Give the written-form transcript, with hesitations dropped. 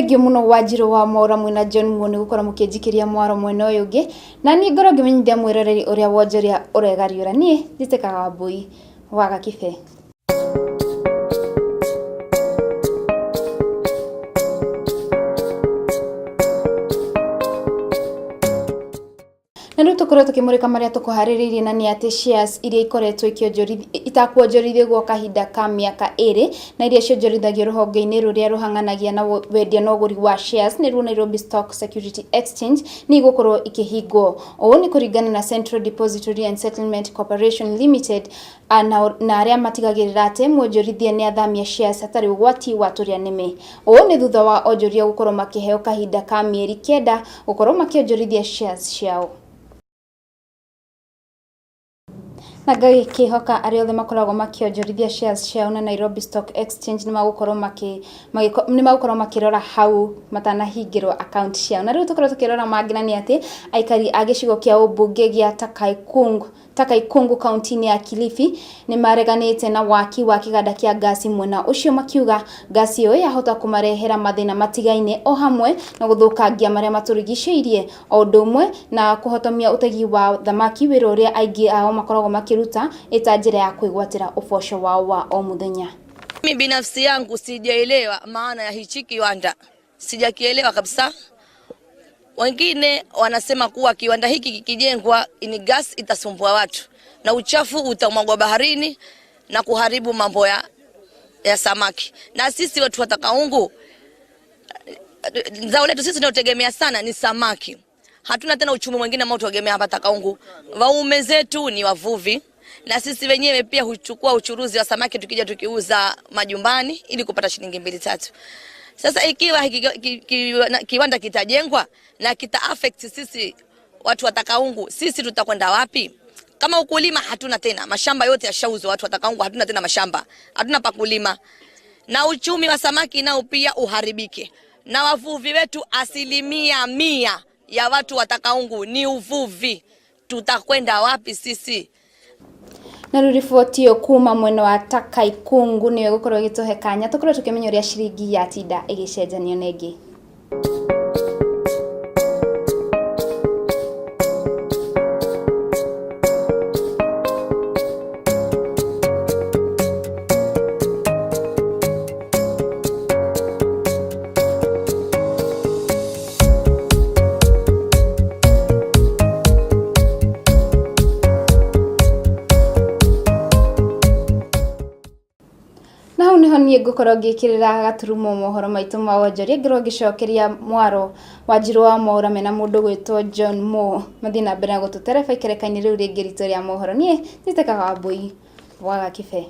thengio muno Wanjiru wa Mwaura mwina John Muo ni gukora mukinjikiria mwaro mwena uyu ungi na ni ngoro ngimenyithia mwiroreri uria wonjoria uregariura nie nditekaga Wambui wa Gakibe. Na tukorwo tukimurika maria tukuhariririe na ni ati shares iria ikoretwo itakuonjorithio gwa kahinda ka miaka 2 na iria cionjorithagio ruhonge-ini ruria ruhanganagia na wendia na uguri wa shares ni Nairobi Stock Security Exchange ni igukorwo ikihingwo. O ni kuringana na Central Depository and Settlement Corporation Limited na aria matigagirira ati mwonjorithia ni athamia shares atari ugwati wa turia nime. O ni thutha wa onjoria gukorwo makiheo kahinda ka mieri 9 gukorwo makionjorithia shares ciao. Na kihoka aria othe makoragwo makionjorithia shares ciao na Nairobi Stock Exchange ni magukorwo makirora hau matanahingirwo account ciao. Na riu tukorwo tukirora mangina ni ati aikari a gicigo kia ubunge gia Takaikungu kaunti-ini ya Kilifi ni mareganite na waki wa kiganda kia gasi mwena ucio makiuga gasi iyo yahota kumarehera mathina matigaine o hamwe na guthukangia maria maturigiceirie o ndumwe na kuhotomia utegi wa thamaki wira uria aingi ao makoragwo makiruta ita njira ya kwigwatira uboco wao wa o muthenya. Mimi binafsi yangu sijaelewa maana ya hichi kiwanda, sijakielewa kabisa. Wengine wanasema kuwa kiwanda hiki kikijengwa ni gas itasumbua watu na uchafu utamwagwa baharini na kuharibu mambo ya samaki. Na sisi watu wa Takaungu, zao letu sisi tunategemea sana ni samaki. Hatuna tena uchumi mwingine ambao tutegemea hapa Takaungu. Waume zetu ni wavuvi na sisi wenyewe pia huchukua uchuruzi wa samaki tukija tukiuza majumbani ili kupata shilingi 2-3. Sasa ikiwa kiwanda kitajengwa na kita affect sisi watu wa Takaungu, sisi tutakwenda wapi? Kama ukulima hatuna tena, mashamba yote yashauzwa, watu wa Takaungu hatuna tena mashamba, hatuna pa kulima. Na uchumi wa samaki nao pia uharibike. Na wavuvi wetu 100% ya watu wa Takaungu ni uvuvi. Tutakwenda wapi sisi? Na riboti kuma mwena wa Takaikungu niwe gukorwo gituhe kanya tukorwo tukimenya uria ciringi ya tinda igicenjanio nengi. Niĩ ngũkorwo ngĩkĩrĩra gaturumo mohoro maitũ ma wonjoria ngĩrwo ngĩcokeria mwaro Wanjiru wa Mwaura mena mũndũ gwĩtwo John Muo mathĩ na mbere na gũtũtereba ikereka-inĩ rĩu rĩngĩ ritũ rĩa mohoro niĩ nditekaga Wambui wa Gakibe.